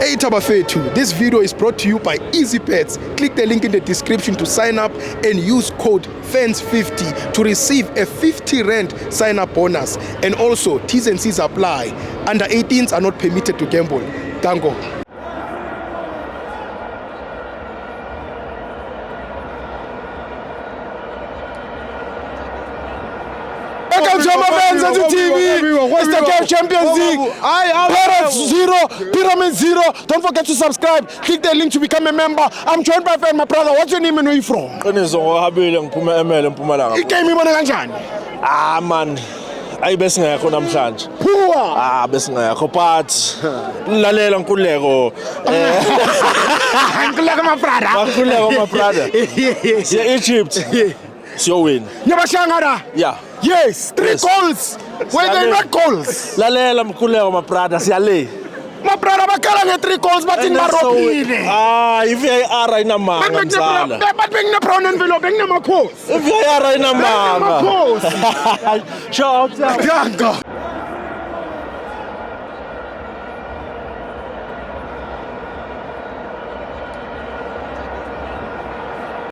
Hey Tabafetu, this video is brought to you by EasyBets. Click the link in the description to sign up and use code FANS50 to receive a 50 Rand sign up bonus. And also, T's and C's apply. Under 18s are not permitted to gamble. Tango. Welcome to my fans on the TV. It's the Game Champions League. Pirates 0, Pyramid 0. Don't forget to subscribe. Click the link to become a member. I'm joined by my brother. What's your name and where you from? Game ibona kanjani? Ah man, ayibese ngekho namhlanje. Poor. Bese ngekho but lalela Nkululeko. Nkululeko my brother. Nkululeko my brother. Siya Egypt. Siyo win. Nyabashangara. Yeah. Yes, 3 goals. Where they not goals? Lalela Nkululeko my brother, siyale. My brother bakala nge 3 goals but in marobile. I-VAR ayinamanga mzala. But being the brown envelope, being the makhosi. I-VAR ayinamanga. Makhosi. Ciao. Tango.